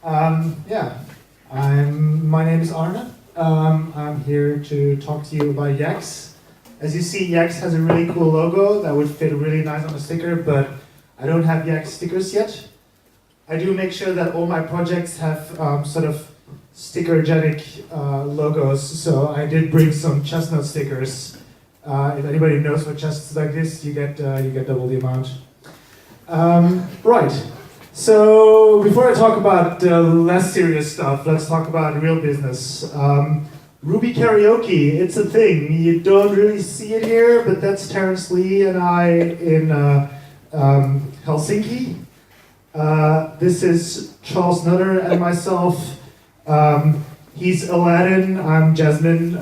Yeah, my name is Arne. I'm here to talk to you about Yaks. As you see, Yaks has a really cool logo that would fit really nice on a sticker, but I don't have Yaks stickers yet. I do make sure that all my projects have sort of sticker-genic logos, so I did bring some chestnut stickers. If anybody knows what chestnuts like this, you get double the amount. Right. So before I talk about less serious stuff, let's talk about real business. Ruby karaoke, it's a thing. You don't really see it here, but that's Terence Lee and I in Helsinki. This is Charles Nutter and myself. He's Aladdin, I'm Jasmine.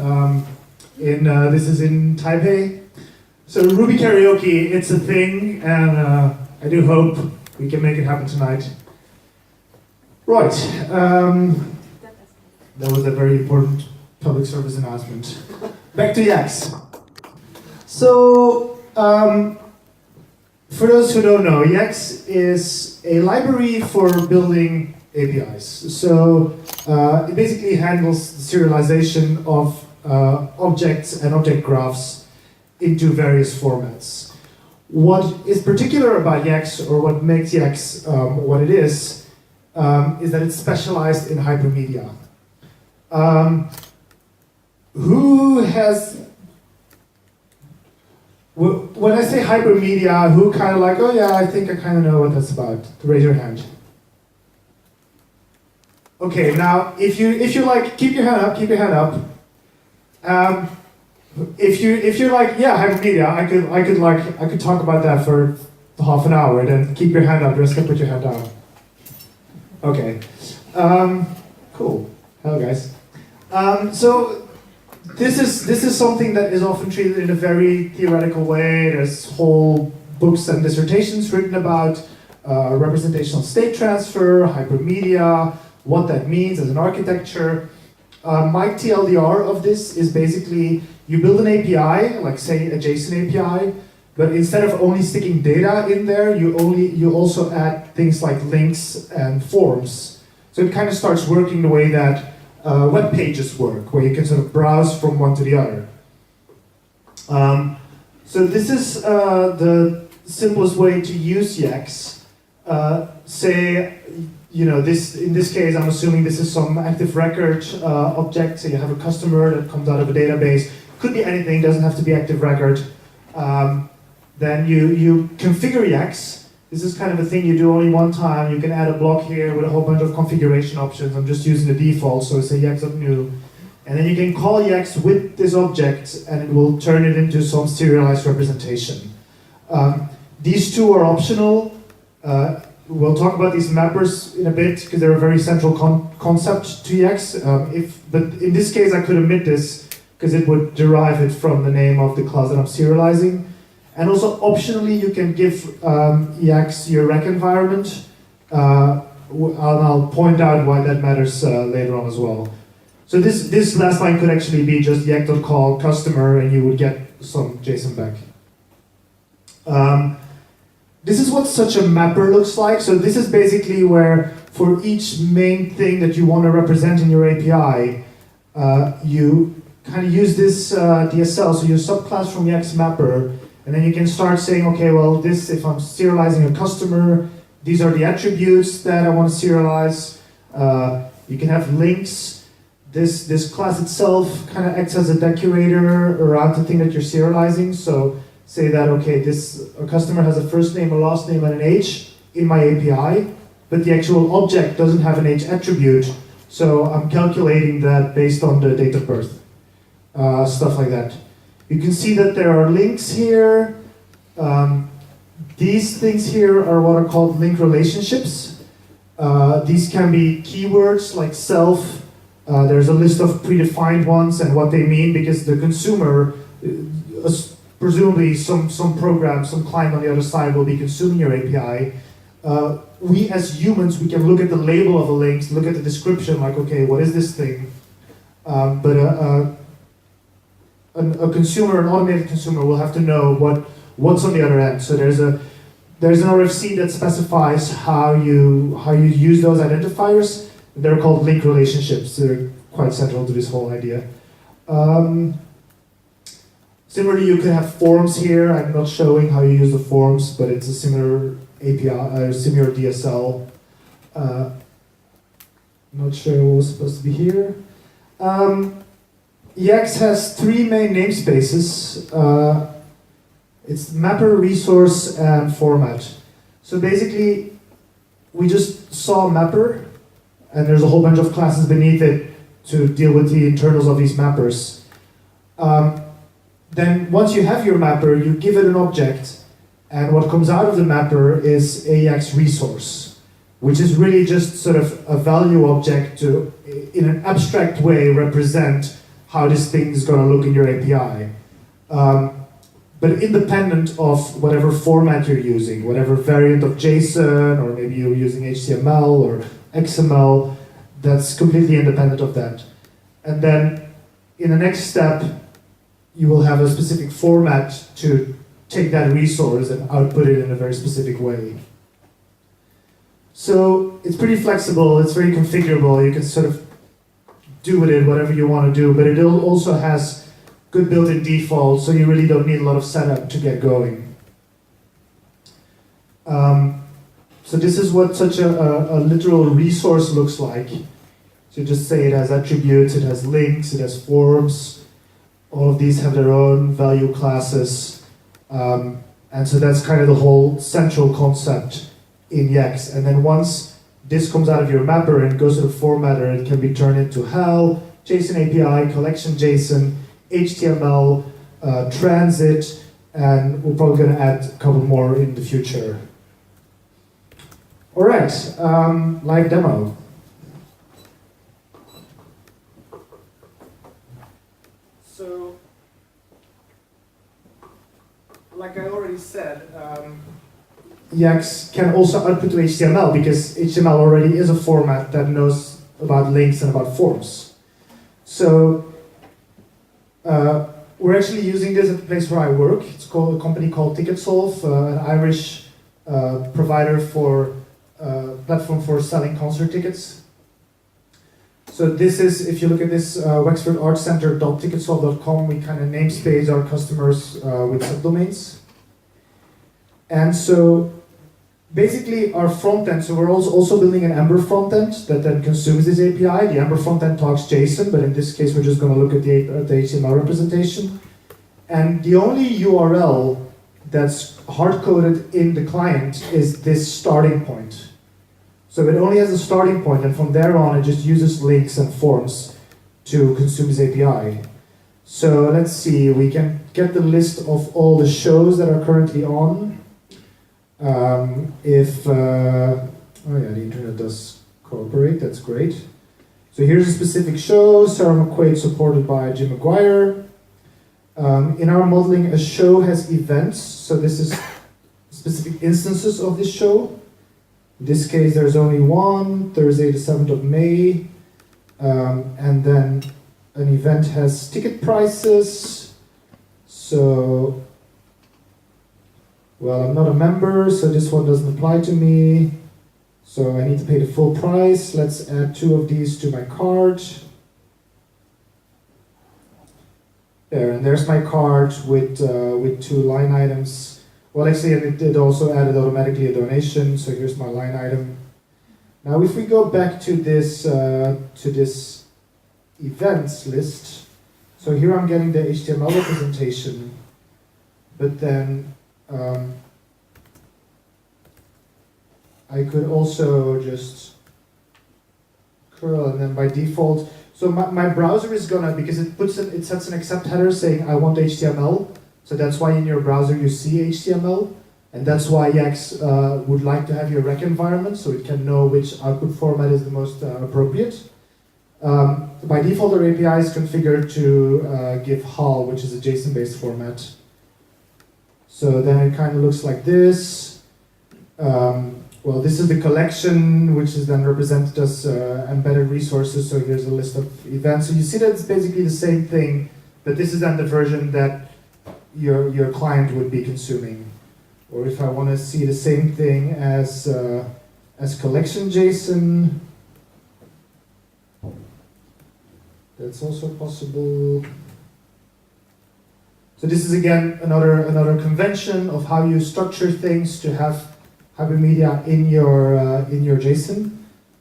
This is in Taipei. So Ruby karaoke, it's a thing, and I do hope we can make it happen tonight. Right. That was a very important public service announcement. Back to Yaks. So, for those who don't know, Yaks is a library for building APIs. So, it basically handles the serialization of objects and object graphs into various formats. What is particular about Yaks, or what makes Yaks what it is that it's specialized in hypermedia. When I say hypermedia, who kind of like, oh yeah, I think I kind of know what that's about? Raise your hand. Okay, now if you like, keep your hand up. If you're like, yeah, hypermedia, I could talk about that for half an hour. Then keep your hand up. Just put your hand down. Okay. Cool. Hello, guys. So this is something that is often treated in a very theoretical way. There's whole books and dissertations written about representational state transfer, hypermedia, what that means as an architecture. My TLDR of this is basically you build an API, like say a JSON API, but instead of only sticking data in there, you also add things like links and forms. So it kind of starts working the way that web pages work, where you can sort of browse from one to the other. So this is the simplest way to use Yaks. Say, in this case, I'm assuming this is some active record object. So you have a customer that comes out of a database. Could be anything, doesn't have to be active record. Then you configure Yaks. This is kind of a thing you do only one time. You can add a block here with a whole bunch of configuration options. I'm just using the default, so say Yaks.new. And then you can call Yaks with this object, and it will turn it into some serialized representation. These two are optional. We'll talk about these mappers in a bit because they're a very central concept to Yaks. But in this case, I could omit this because it would derive it from the name of the class that I'm serializing. And also, optionally, you can give Yaks your rec environment. I'll point out why that matters later on as well. So this last line could actually be just yak.call customer, and you would get some JSON back. This is what such a mapper looks like. So this is basically where, for each main thing that you want to represent in your API, you kind of use this DSL, so your subclass from Yaks mapper, and then you can start saying, okay, well, this, if I'm serializing a customer, these are the attributes that I want to serialize. You can have links. This class itself kind of acts as a decorator around the thing that you're serializing. So say that, okay, a customer has a first name, a last name, and an age in my API, but the actual object doesn't have an age attribute, so I'm calculating that based on the date of birth. Stuff like that. You can see that there are links here. These things here are what are called link relationships. These can be keywords like self. There's a list of predefined ones and what they mean, because the consumer, presumably some program, some client on the other side will be consuming your API. We as humans, we can look at the label of a link, look at the description, like, okay, what is this thing? But a consumer, an automated consumer, will have to know what's on the other end. So there's an RFC that specifies how you use those identifiers, They're called link relationships. They're quite central to this whole idea. Similarly, you can have forms here. I'm not showing how you use the forms, but it's a similar API, similar DSL. Not sure what was supposed to be here. Yaks has three main namespaces. It's mapper, resource, and format. So basically, we just saw mapper, and there's a whole bunch of classes beneath it to deal with the internals of these mappers. Then once you have your mapper, you give it an object, and what comes out of the mapper is a Yaks resource, which is really just sort of a value object to, in an abstract way, represent how this thing is going to look in your API. But independent of whatever format you're using, whatever variant of JSON, or maybe you're using HTML or XML, that's completely independent of that. And then in the next step, you will have a specific format to take that resource and output it in a very specific way. So it's pretty flexible, it's very configurable, you can sort of do with it whatever you want to do, but it also has good built-in defaults, so you really don't need a lot of setup to get going. So this is what such a literal resource looks like. So you just say it has attributes, it has links, it has forms. All of these have their own value classes. And so that's kind of the whole central concept in Yaks. And then once this comes out of your mapper and goes to the formatter, it can be turned into HAL, JSON API, collection JSON, HTML, transit, and we're probably going to add a couple more in the future. All right, live demo. So, like I already said, Yaks can also output to HTML because HTML already is a format that knows about links and about forms. So, we're actually using this at the place where I work. It's called a company called Ticketsolve, an Irish provider for platform for selling concert tickets. So this is, if you look at this wexfordartcenter.ticketsolve.com, we kind of namespace our customers with subdomains. And so basically our front end, so we're also building an Ember front end that then consumes this API. The Ember front end talks JSON, but in this case we're just going to look at the HTML representation. And the only URL that's hard-coded in the client is this starting point. So it only has a starting point, and from there on it just uses links and forms to consume this API. So let's see, we can get the list of all the shows that are currently on. Oh yeah, the internet does cooperate, that's great. So here's a specific show, Sarah McQuaid supported by Jim McGuire. In our modeling, a show has events, so this is specific instances of this show. In this case, there's only one, Thursday the 7th of May, and then an event has ticket prices. So, well, I'm not a member, so this one doesn't apply to me. So I need to pay the full price. Let's add 2 of these to my cart. There, and there's my cart with 2 line items. Well, actually, and it also added automatically a donation, so here's my line item. Now, if we go back to this events list, so here I'm getting the HTML representation, but then I could also just curl, and then by default, so my browser is gonna, because it sets an accept header saying I want HTML. So that's why in your browser you see HTML, and that's why Yaks would like to have your rec environment, so it can know which output format is the most appropriate. By default, our API is configured to give HAL, which is a JSON-based format. So then it kind of looks like this. Well, this is the collection, which is then represented as embedded resources, so here's a list of events. So you see that it's basically the same thing, but this is then the version that your client would be consuming. Or if I want to see the same thing as collection JSON, That's also possible. So this is again another convention of how you structure things to have hypermedia in your JSON.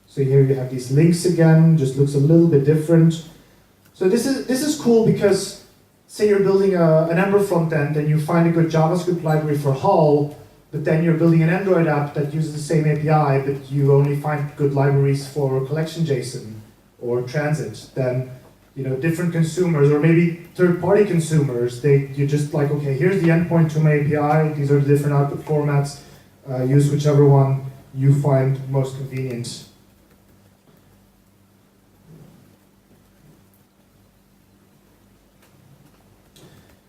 So here you have these links again, just looks a little bit different. So this is cool because say you're building an Ember front end and you find a good JavaScript library for Hull, but then you're building an Android app that uses the same API, but you only find good libraries for collection JSON or transit. Then different consumers, or maybe third-party consumers, you're just like, okay, here's the endpoint to my API, these are the different output formats, use whichever one you find most convenient.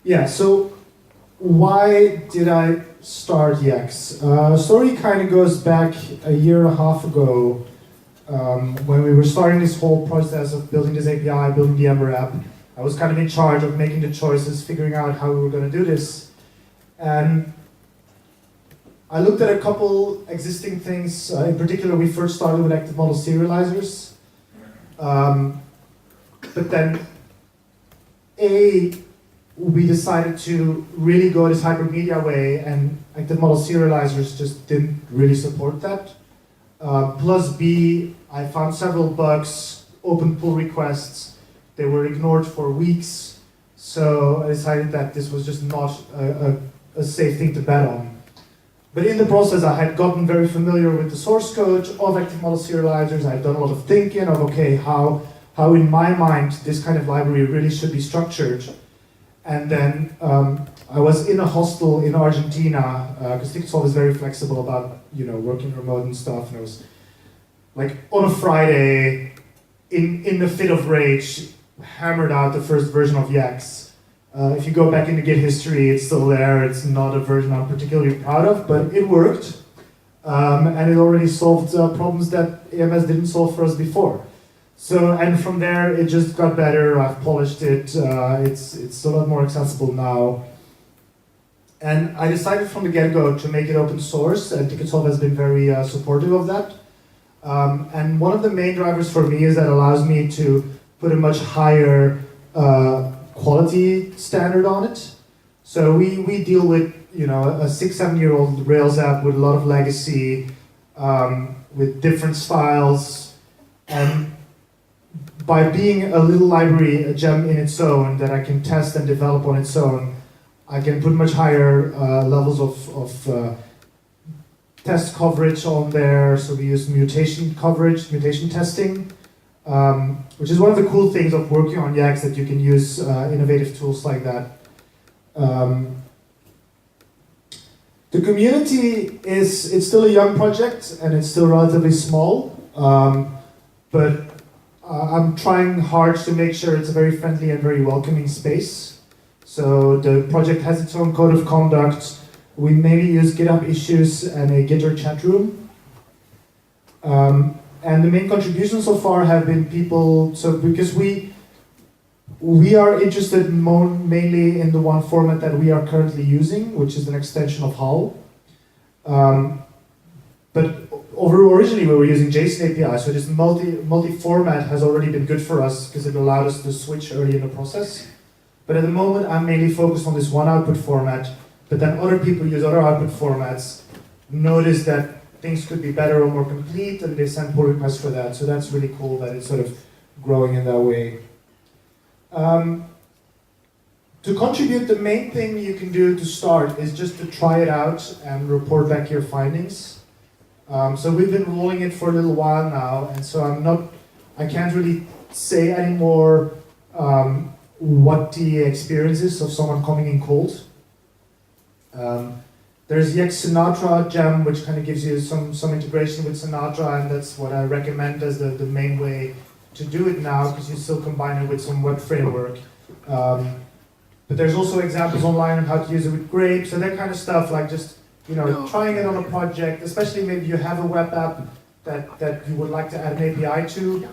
Yeah, so why did I start Yaks? The story kind of goes back a year and a half ago, when we were starting this whole process of building this API, building the Ember app. I was kind of in charge of making the choices, figuring out how we were going to do this. And I looked at a couple existing things. In particular, we first started with active model serializers. But then, we decided to really go this hypermedia way, and active model serializers just didn't really support that. Plus B, I found several bugs, open pull requests, they were ignored for weeks, so I decided that this was just not a safe thing to bet on. But in the process, I had gotten very familiar with the source code of active model serializers. I had done a lot of thinking of, okay, how in my mind this kind of library really should be structured. And then I was in a hostel in Argentina, because Ticketsolve is very flexible about working remote and stuff. And I was like on a Friday, in the fit of rage, hammered out the first version of Yaks. If you go back into Git history, it's still there. It's not a version I'm particularly proud of, but it worked, and it already solved problems that AMS didn't solve for us before. So, and from there, it just got better. I've polished it. It's a lot more accessible now. And I decided from the get-go to make it open source, and Ticketsolve has been very supportive of that. And one of the main drivers for me is that it allows me to put a much higher quality standard on it. So we deal with a 6-7-year-old Rails app with a lot of legacy, with different styles, and by being a little library, a gem in its own that I can test and develop on its own, I can put much higher levels of test coverage on there. So we use mutation coverage, mutation testing, which is one of the cool things of working on Yaks, that you can use innovative tools like that. The community it's still a young project and it's still relatively small, but I'm trying hard to make sure it's a very friendly and very welcoming space. So the project has its own code of conduct. We mainly use GitHub issues and a Gitter chat room. And the main contributions so far have been people, so because we are interested mainly in the one format that we are currently using, which is an extension of Hull. But originally we were using JSON-API, so this multi-format has already been good for us because it allowed us to switch early in the process. But at the moment I'm mainly focused on this one output format, but then other people use other output formats, notice that things could be better or more complete, and they send pull requests for that. So that's really cool that it's sort of growing in that way. To contribute, the main thing you can do to start is just to try it out and report back your findings. So we've been rolling it for a little while now, and so I can't really say anymore what the experience is of someone coming in cold. There's Yaks Sinatra gem, which kind of gives you some integration with Sinatra, and that's what I recommend as the main way to do it now, because you still combine it with some web framework. But there's also examples online on how to use it with grapes, so that kind of stuff, like just trying it on a project, especially maybe you have a web app that you would like to add an API to.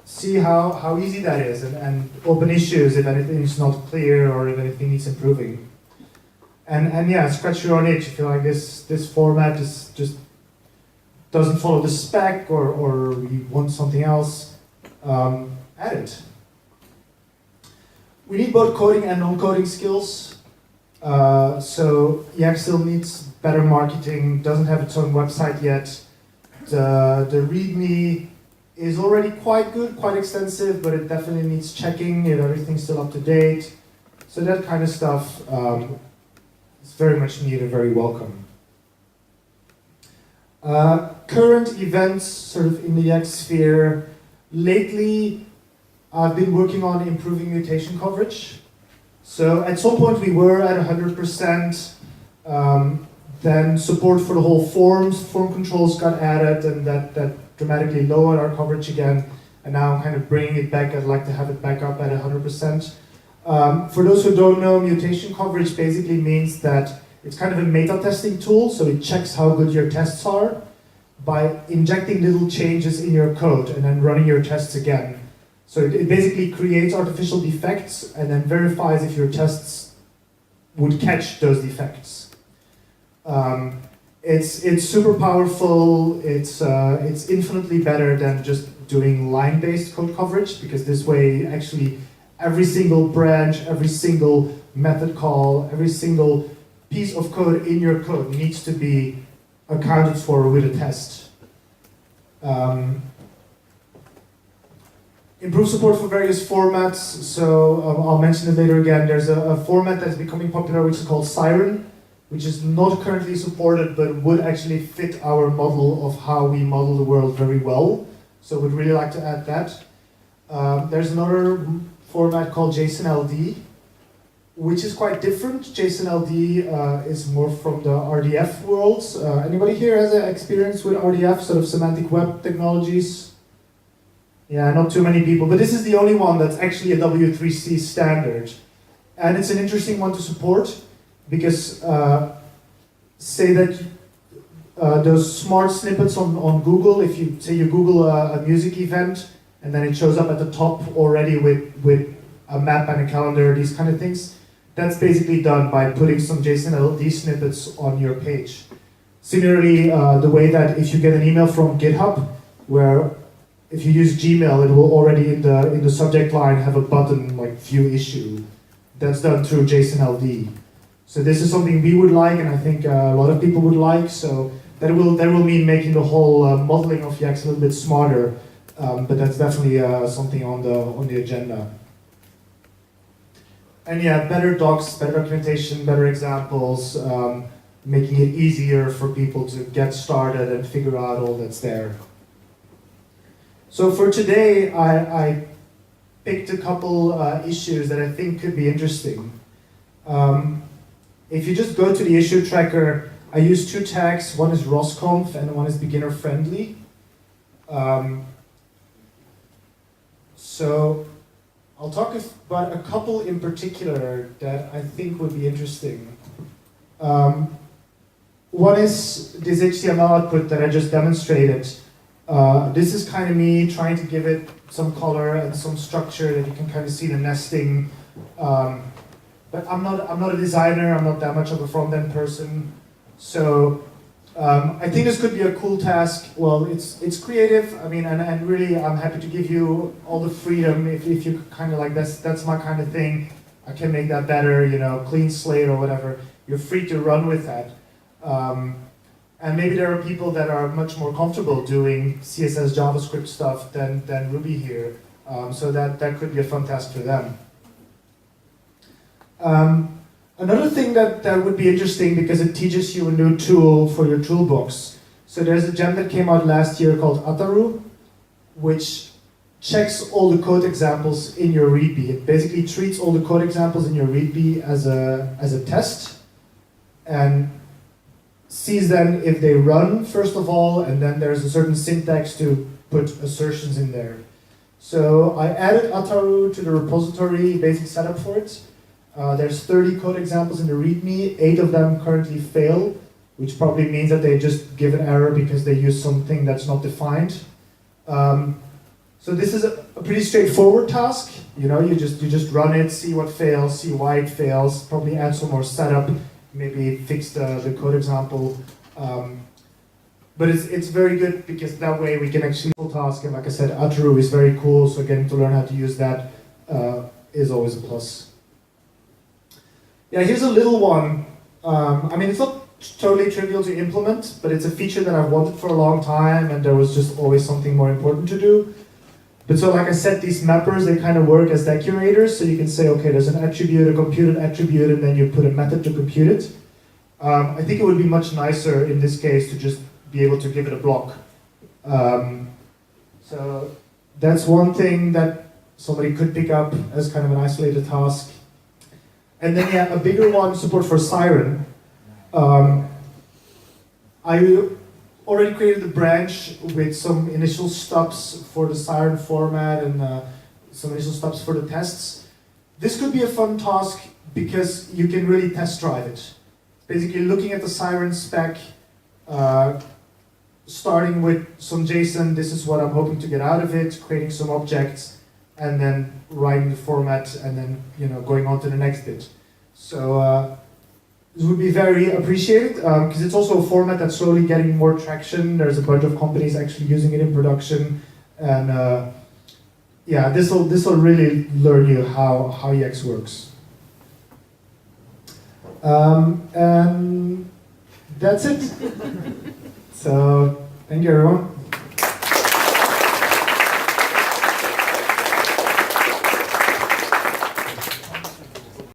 See how easy that is, and open issues if anything is not clear or if anything needs improving. And yeah, scratch your own itch. If you feel like this format is just doesn't follow the spec, or you want something else, add it. We need both coding and non-coding skills. So Yaks still needs better marketing, doesn't have its own website yet. The README is already quite good, quite extensive, but it definitely needs checking if everything's still up to date. So that kind of stuff is very much needed, very welcome. Current events sort of in the Yaks sphere. Lately, I've been working on improving mutation coverage. So at some point we were at 100%, then support for the whole form controls got added, and that dramatically lowered our coverage again, and now I'm kind of bringing it back. I'd like to have it back up at 100%. For those who don't know, mutation coverage basically means that it's kind of a meta testing tool, so it checks how good your tests are by injecting little changes in your code and then running your tests again. So it basically creates artificial defects and then verifies if your tests would catch those defects. It's super powerful. It's infinitely better than just doing line-based code coverage, because this way actually every single branch, every single method call, every single piece of code in your code needs to be accounted for with a test. Improve support for various formats. So I'll mention it later again. There's a format that's becoming popular, which is called Siren, which is not currently supported, but would actually fit our model of how we model the world very well. So we'd really like to add that. There's another format called JSON-LD, which is quite different. JSON-LD is more from the RDF world. Anybody here has an experience with RDF, sort of semantic web technologies? Yeah, not too many people, but this is the only one that's actually a W3C standard. And it's an interesting one to support, because say that those smart snippets on Google, if you say you Google a music event, and then it shows up at the top already with a map and a calendar, these kind of things, that's basically done by putting some JSON-LD snippets on your page. Similarly, the way that if you get an email from GitHub, where if you use Gmail, it will already in the subject line have a button like View Issue. That's done through JSON-LD. So this is something we would like, and I think a lot of people would like. So that will mean making the whole modeling of Yaks a little bit smarter. But that's definitely something on the agenda. And yeah, better docs, better documentation, better examples, making it easier for people to get started and figure out all that's there. So for today, I picked a couple issues that I think could be interesting. If you just go to the issue tracker, I use two tags. One is ROSConf and one is beginner friendly. So I'll talk about a couple in particular that I think would be interesting. One is this HTML output that I just demonstrated. This is kind of me trying to give it some color and some structure that you can kind of see the nesting. But I'm not a designer. I'm not that much of a front-end person. So I think this could be a cool task. Well, it's creative. I mean, and really, I'm happy to give you all the freedom if you kind of like that's my kind of thing. I can make that better, you know, clean slate or whatever. You're free to run with that. And maybe there are people that are much more comfortable doing CSS, JavaScript stuff than Ruby here. So that could be a fun task for them. Another thing that would be interesting, because it teaches you a new tool for your toolbox. So there's a gem that came out last year called Ataru, which checks all the code examples in your README. It basically treats all the code examples in your README as a test, and sees them if they run, first of all, and then there's a certain syntax to put assertions in there. So I added Ataru to the repository basic setup for it. There's 30 code examples in the README, 8 of them currently fail, which probably means that they just give an error because they use something that's not defined. So this is a pretty straightforward task. You know, you just run it, see what fails, see why it fails, probably add some more setup, maybe fix the code example. But it's very good, because that way we can actually full task. And like I said, Ataru is very cool, so getting to learn how to use that is always a plus. Yeah, here's a little one. I mean, it's not totally trivial to implement, but it's a feature that I've wanted for a long time, and there was just always something more important to do. But so like I said, these mappers, they kind of work as decorators, so you can say, okay, there's an attribute, a computed attribute, and then you put a method to compute it. I think it would be much nicer in this case to just be able to give it a block. So that's one thing that somebody could pick up as kind of an isolated task. And then yeah, a bigger one, support for Siren. I already created a branch with some initial stubs for the Siren format and some initial stubs for the tests. This could be a fun task because you can really test drive it. Basically looking at the Siren spec, starting with some JSON, this is what I'm hoping to get out of it, creating some objects, and then writing the format, and then going on to the next bit. So this would be very appreciated because it's also a format that's slowly getting more traction. There's a bunch of companies actually using it in production, and yeah, this will really learn you how Yaks works. And that's it. So thank you, everyone.